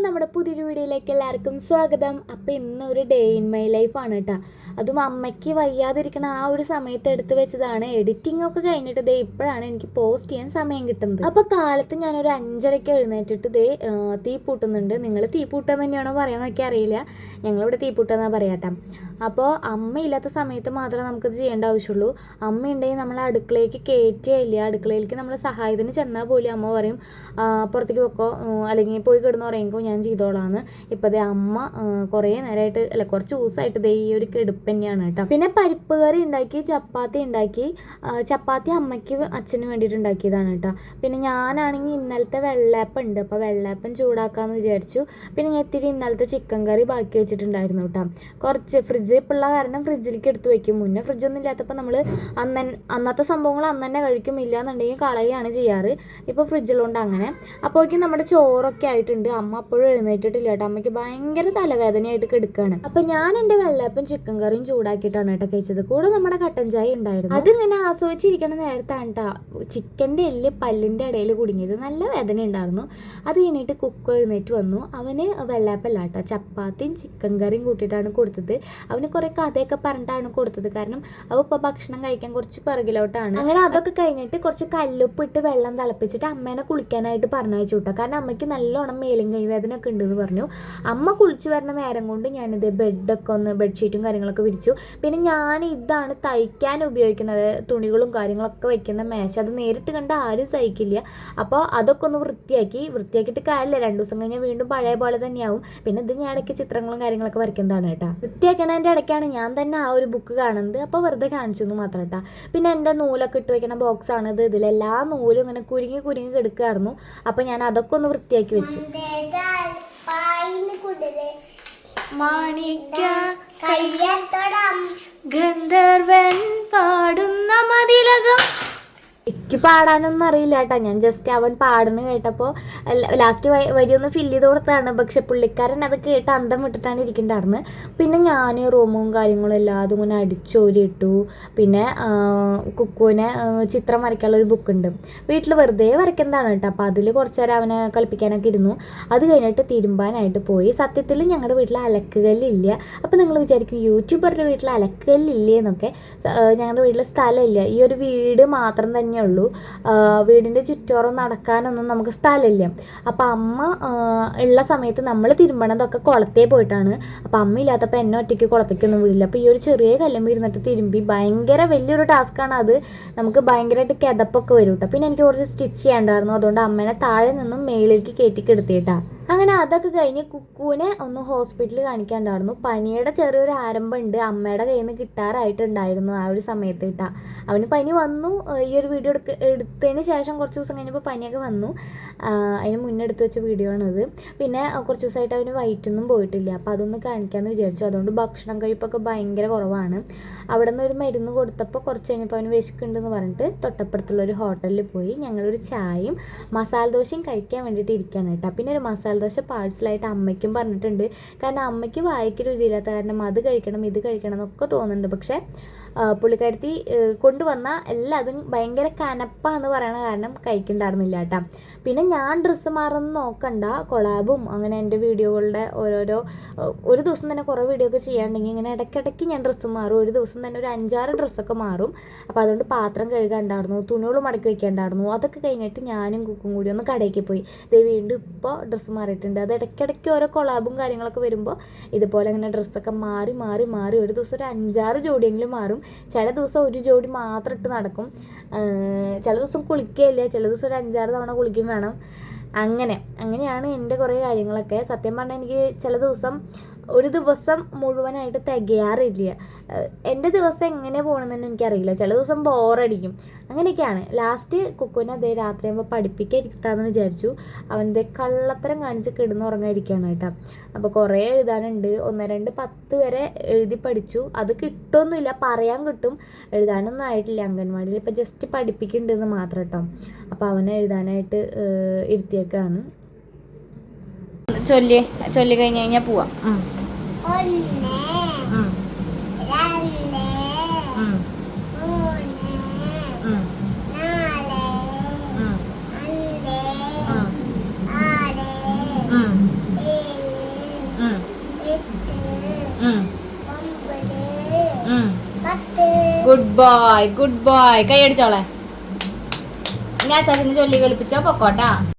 നമ്മുടെ പുതിയൊരു വീഡിയോയിലേക്ക് എല്ലാവർക്കും സ്വാഗതം. അപ്പോൾ ഇന്നൊരു ഡേ ഇൻ മൈ ലൈഫാണ് കേട്ടോ. അതും അമ്മയ്ക്ക് വയ്യാതിരിക്കണ ആ ഒരു സമയത്ത് എടുത്ത് വെച്ചതാണ്. എഡിറ്റിംഗ് ഒക്കെ കഴിഞ്ഞിട്ട് ദേ ഇപ്പോഴാണ് എനിക്ക് പോസ്റ്റ് ചെയ്യാൻ സമയം കിട്ടുന്നത്. അപ്പോൾ കാലത്ത് ഞാനൊരു 5:30 എഴുന്നേറ്റിട്ട് ദേ തീ പൂട്ടുന്നുണ്ട്. നിങ്ങൾ തീ പൂട്ടുക തന്നെയാണോ പറയാമെന്നൊക്കെ അറിയില്ല, ഞങ്ങളിവിടെ തീ പൂട്ടുകയെന്നാണ് പറയാട്ടോ. അപ്പോൾ അമ്മയില്ലാത്ത സമയത്ത് മാത്രമേ നമുക്കത് ചെയ്യേണ്ട ആവശ്യമുള്ളൂ. അമ്മ ഉണ്ടെങ്കിൽ നമ്മൾ അടുക്കളയ്ക്ക് കയറ്റുകയില്ല. അടുക്കളയിലേക്ക് നമ്മൾ സഹായത്തിന് ചെന്നാൽ പോലും അമ്മ പറയും പുറത്തേക്ക് വെക്കോ, അല്ലെങ്കിൽ പോയി കിടന്ന് പറയുമ്പോൾ ഞാൻ ചെയ്തോളാന്ന്. ഇപ്പോൾ ദേ അമ്മ കുറേ നേരമായിട്ട് കുറച്ച് ദിവസമായിട്ട് ദേ ഈ ഒരു കെടുപ്പ് തന്നെയാണ് കേട്ടോ. പിന്നെ പരിപ്പ് കറി ഉണ്ടാക്കി, ചപ്പാത്തി ഉണ്ടാക്കി. ചപ്പാത്തി അമ്മയ്ക്ക് അച്ഛന് വേണ്ടിയിട്ട് ഉണ്ടാക്കിയതാണ് കേട്ടോ. പിന്നെ ഞാനാണെങ്കിൽ ഇന്നലത്തെ വെള്ളയപ്പം ഉണ്ട്, അപ്പോൾ വെള്ളയപ്പം ചൂടാക്കാമെന്ന് വിചാരിച്ചു. പിന്നെ ഞാൻ ഇത്തിരി ഇന്നലത്തെ ചിക്കൻ കറി ബാക്കി വെച്ചിട്ടുണ്ടായിരുന്നു കേട്ടോ. കുറച്ച് ഫ്രിഡ്ജ് ഇപ്പോൾ ഉള്ള കാരണം ഫ്രിഡ്ജിലേക്ക് എടുത്ത് വയ്ക്കും. മുന്നേ ഫ്രിഡ്ജൊന്നും ഇല്ലാത്തപ്പോൾ നമ്മൾ അന്നത്തെ സംഭവങ്ങൾ അന്ന് തന്നെ കഴിക്കും, ഇല്ലാന്നുണ്ടെങ്കിൽ കളയുകയാണ് ചെയ്യാറ്. ഇപ്പോൾ ഫ്രിഡ്ജിലുണ്ട് അങ്ങനെ. അപ്പോഴേക്കും നമ്മുടെ ചോറൊക്കെ ആയിട്ടുണ്ട്. അമ്മ അപ്പോഴും എഴുന്നേറ്റിട്ടില്ല കേട്ടോ. അമ്മയ്ക്ക് ഭയങ്കര തലവേദനയായിട്ട് കിടക്കുകയാണ്. അപ്പം ഞാൻ എൻ്റെ വെള്ളയപ്പം ചിക്കൻ കറിയും ചൂടാക്കിയിട്ടാണ് കേട്ടോ കഴിച്ചത്. കൂടെ നമ്മുടെ കട്ടൻ ചായ ഉണ്ടായിരുന്നു. അതിങ്ങനെ ആസ്വദിച്ചിരിക്കണ നേരത്താണ് കേട്ടോ ചിക്കൻ്റെ എല്ല് പല്ലിൻ്റെ ഇടയിൽ കുടുങ്ങിയത്. നല്ല വേദന ഉണ്ടായിരുന്നു. അത് കഴിഞ്ഞിട്ട് കുക്ക് എഴുന്നേറ്റ് വന്നു. അവന് വെള്ളയപ്പല്ല കേട്ടോ, ചപ്പാത്തിയും ചിക്കൻ കറിയും കൂട്ടിയിട്ടാണ് കൊടുത്തത്. അവന് കുറേ കഥയൊക്കെ പറഞ്ഞിട്ടാണ് കൊടുത്തത്, കാരണം അവ ഇപ്പോൾ ഭക്ഷണം കഴിക്കാൻ കുറച്ച് പിറകിലോട്ടാണ്. അങ്ങനെ അതൊക്കെ കഴിഞ്ഞിട്ട് കുറച്ച് കല്ലുപ്പിട്ട് വെള്ളം തിളപ്പിച്ചിട്ട് അമ്മേനെ കുളിക്കാനായിട്ട് പറഞ്ഞയച്ചു കേട്ടോ. കാരണം അമ്മയ്ക്ക് നല്ലോണം മേലും കൈവേദന ഒക്കെ ഉണ്ടെന്ന് പറഞ്ഞു. അമ്മ കുളിച്ച് വരുന്ന നേരം കൊണ്ട് ഞാനിത് ബെഡൊക്കെ ഒന്ന് ബെഡ്ഷീറ്റും കാര്യങ്ങളൊക്കെ വിരിച്ചു. പിന്നെ ഞാൻ ഇതാണ് തയ്ക്കാൻ ഉപയോഗിക്കുന്നത്, തുണികളും കാര്യങ്ങളൊക്കെ വയ്ക്കുന്ന മേശ. അത് നേരിട്ട് കണ്ട ആരും സഹിക്കില്ല. അപ്പോൾ അതൊക്കെ ഒന്ന് വൃത്തിയാക്കിയിട്ട് കാര്യമില്ല, 2 ദിവസം കഴിഞ്ഞാൽ വീണ്ടും പഴയ പോലെ തന്നെയാവും. പിന്നെ ഇത് ഞാൻ ഇടയ്ക്ക് ചിത്രങ്ങളും കാര്യങ്ങളൊക്കെ വരയ്ക്കുന്നതാണ് കേട്ടോ. വൃത്തിയാക്കണതിൻ്റെ ഇടയ്ക്കാണ് ഞാൻ തന്നെ ആ ഒരു ബുക്ക് കാണുന്നത്. അപ്പോൾ വെറുതെ കാണിച്ചു എന്ന് മാത്രം കേട്ടോ. പിന്നെ എൻ്റെ നൂലൊക്കെ ഇട്ട് വയ്ക്കുന്ന ബോക്സാണിത്. ഇതിലെല്ലാ നൂലും ഇങ്ങനെ കുരുങ്ങി കിടക്കുകയായിരുന്നു. അപ്പോൾ ഞാൻ അതൊക്കെ ഒന്ന് വൃത്തിയാക്കി വെച്ചു. മാണിക്ക ഗന്ധർവൻ പാടുന്ന മതിലകം. എനിക്ക് പാടാനൊന്നും അറിയില്ല കേട്ടോ. ഞാൻ ജസ്റ്റ് അവൻ പാടുന്ന കേട്ടപ്പോൾ ലാസ്റ്റ് വരിയൊന്ന് ഫില്ല് ചെയ്ത് കൊടുത്തതാണ്. പക്ഷെ പുള്ളിക്കാരൻ അത് കേട്ട് അന്തം വിട്ടിട്ടാണ് ഇരിക്കേണ്ടായിരുന്നത്. പിന്നെ ഞാൻ റൂമും കാര്യങ്ങളും എല്ലാതും ഇങ്ങനെ അടിച്ചോരിയിട്ടു. പിന്നെ കുക്കുവിനെ ചിത്രം വരയ്ക്കാനുള്ള ഒരു ബുക്കുണ്ട് വീട്ടിൽ, വെറുതെ വരയ്ക്കുന്നതാണ് കേട്ടോ. അപ്പോൾ അതിൽ കുറച്ച് നേരം അവനെ കളിപ്പിക്കാനൊക്കെ ഇരുന്നു. അത് കഴിഞ്ഞിട്ട് തിരുമ്പാനായിട്ട് പോയി. സത്യത്തിൽ ഞങ്ങളുടെ വീട്ടിൽ അലക്കുകല്ലില്ല. അപ്പോൾ നിങ്ങൾ വിചാരിക്കും യൂട്യൂബറുടെ വീട്ടിൽ അലക്കുകല്ലില്ലേ എന്നൊക്കെ. ഞങ്ങളുടെ വീട്ടിൽ സ്ഥലമില്ല, ഈ ഒരു വീട് മാത്രം തന്നെ ഉള്ളൂ. വീടിൻ്റെ ചുറ്റോറും നടക്കാനൊന്നും നമുക്ക് സ്ഥലമില്ല. അപ്പം അമ്മ ഉള്ള സമയത്ത് നമ്മൾ തിരുമ്പണതൊക്കെ കുളത്തേ പോയിട്ടാണ്. അപ്പം അമ്മ ഇല്ലാത്തപ്പോൾ എന്നെ ഒറ്റയ്ക്ക് കുളത്തേക്കൊന്നും വിടില്ല. അപ്പോൾ ഈ ഒരു ചെറിയ കല്ലുമ്പോൾ ഇരുന്നിട്ട് തിരുമ്പി ഭയങ്കര വലിയൊരു ടാസ്ക്കാണ് അത്. നമുക്ക് ഭയങ്കരമായിട്ട് കിതപ്പൊക്കെ വരും കേട്ടോ. പിന്നെ എനിക്ക് കുറച്ച് സ്റ്റിച്ച് ചെയ്യാണ്ടായിരുന്നു, അതുകൊണ്ട് അമ്മേനെ താഴെ നിന്നും മേലിലേക്ക് കയറ്റി കിടത്തിയിട്ടാണ്. അങ്ങനെ അതൊക്കെ കഴിഞ്ഞ് കുക്കുവിനെ ഒന്ന് ഹോസ്പിറ്റലിൽ കാണിക്കാണ്ടായിരുന്നു. പനിയുടെ ചെറിയൊരു ആരംഭമുണ്ട്, അമ്മയുടെ കയ്യിൽ നിന്ന് കിട്ടാറായിട്ടുണ്ടായിരുന്നു ആ ഒരു സമയത്ത് കേട്ടോ. അവന് പനി വന്നു. ഈ ഒരു വീഡിയോ എടുത്തതിന് ശേഷം കുറച്ച് ദിവസം കഴിഞ്ഞപ്പോൾ പനിയൊക്കെ വന്നു. അതിന് മുന്നേ എടുത്ത് വെച്ച വീഡിയോ ആണത്. പിന്നെ കുറച്ച് ദിവസമായിട്ട് അവന് വയറ്റൊന്നും പോയിട്ടില്ല. അപ്പോൾ അതൊന്ന് കാണിക്കാമെന്ന് വിചാരിച്ചു. അതുകൊണ്ട് ഭക്ഷണം കഴിപ്പൊക്കെ ഭയങ്കര കുറവാണ്. അവിടെ നിന്ന് ഒരു മരുന്ന് കൊടുത്തപ്പോൾ കുറച്ച് കഴിഞ്ഞപ്പോൾ അവന് വിശക്കുണ്ടെന്ന് പറഞ്ഞിട്ട് തൊട്ടപ്പുറത്തുള്ളൊരു ഹോട്ടലിൽ പോയി ഞങ്ങളൊരു ചായയും മസാല ദോശയും കഴിക്കാൻ വേണ്ടിയിട്ട് ഇരിക്കുകയാണ് കേട്ടോ. പിന്നെ ഒരു മസാല ദോശ പാഴ്സലായിട്ട് അമ്മയ്ക്കും പറഞ്ഞിട്ടുണ്ട്. കാരണം അമ്മയ്ക്ക് വായിക്ക് രുചിയില്ലാത്ത കാരണം അത് കഴിക്കണം ഇത് കഴിക്കണം എന്നൊക്കെ തോന്നുന്നുണ്ട്. പക്ഷേ പുള്ളിക്കാരത്തി കൊണ്ടുവന്ന എല്ലാതും ഭയങ്കര കനപ്പാന്ന് പറയണ കാരണം കഴിക്കണ്ടായിരുന്നില്ല കേട്ടോ. പിന്നെ ഞാൻ ഡ്രസ്സ് മാറുന്ന നോക്കണ്ട, കൊളാബും അങ്ങനെ എൻ്റെ വീഡിയോകളുടെ ഒരു ദിവസം തന്നെ കുറേ വീഡിയോ ഒക്കെ ചെയ്യാണ്ടെങ്കിൽ ഇങ്ങനെ ഇടയ്ക്കിടയ്ക്ക് ഞാൻ ഡ്രസ്സ് മാറും. ഒരു ദിവസം തന്നെ ഒരു 5-6 ഡ്രസ്സൊക്കെ മാറും. അപ്പോൾ അതുകൊണ്ട് പാത്രം കഴുകാണ്ടായിരുന്നു, തുണികൾ മടക്കി വയ്ക്കാണ്ടായിരുന്നു. അതൊക്കെ കഴിഞ്ഞിട്ട് ഞാനും കുക്കും കൂടി ഒന്ന് കടയ്ക്ക് പോയി. ഇത് വീണ്ടും ഇപ്പോൾ ഡ്രസ്സ് മാറിയിട്ടുണ്ട്. അത് ഇടയ്ക്കിടയ്ക്ക് ഓരോ കൊളാബും കാര്യങ്ങളൊക്കെ വരുമ്പോൾ ഇതുപോലെ ഇങ്ങനെ ഡ്രസ്സൊക്കെ മാറി ഒരു ദിവസം ഒരു 5-6 ജോഡിയെങ്കിലും മാറും. ചില ദിവസം ഒരു ജോഡി മാത്രം ഇട്ട് നടക്കും. ചില ദിവസം കുളിക്കുകയില്ല, ചില ദിവസം ഒരു 5-6 തവണ കുളിക്കും വേണം. അങ്ങനെയാണ് എൻ്റെ കുറേ കാര്യങ്ങളൊക്കെ. സത്യം പറഞ്ഞാൽ എനിക്ക് ചില ദിവസം ഒരു ദിവസം മുഴുവനായിട്ട് തികയാറില്ല. എൻ്റെ ദിവസം എങ്ങനെ പോകണമെന്ന് എനിക്കറിയില്ല. ചില ദിവസം ബോറടിക്കും. അങ്ങനെയൊക്കെയാണ്. ലാസ്റ്റ് കുക്കുവിനെ അതേ രാത്രിയാകുമ്പോൾ പഠിപ്പിക്കാതിരിക്കാമെന്ന് വിചാരിച്ചു. അവൻ്റെ കള്ളത്തരം കാണിച്ച് കിടന്നുറങ്ങാതിരിക്കുകയാണ് കേട്ടോ. അപ്പോൾ കുറേ എഴുതാനുണ്ട്. 1, 2, 10 വരെ എഴുതി പഠിച്ചു. അത് കിട്ടുമൊന്നുമില്ല, പറയാൻ കിട്ടും, എഴുതാനൊന്നും ആയിട്ടില്ല. അംഗൻവാടിയിൽ ഇപ്പോൾ ജസ്റ്റ് പഠിപ്പിക്കുന്നുണ്ടെന്ന് മാത്രം കേട്ടോ. അപ്പോൾ അവനെ എഴുതാനായിട്ട് ഇരുത്തിയേക്കാണ്. ചൊല്ലി കഴിഞ്ഞ് കഴിഞ്ഞാൽ പോവാം. 1 2 3 4 5 6 7 പത്ത്. ഗുഡ് ബോയ് കൈ അടിച്ചോളെ. ഞാൻ സച്ചിന് ചൊല്ലി കളിപ്പിച്ചോ പൊക്കോട്ടാ.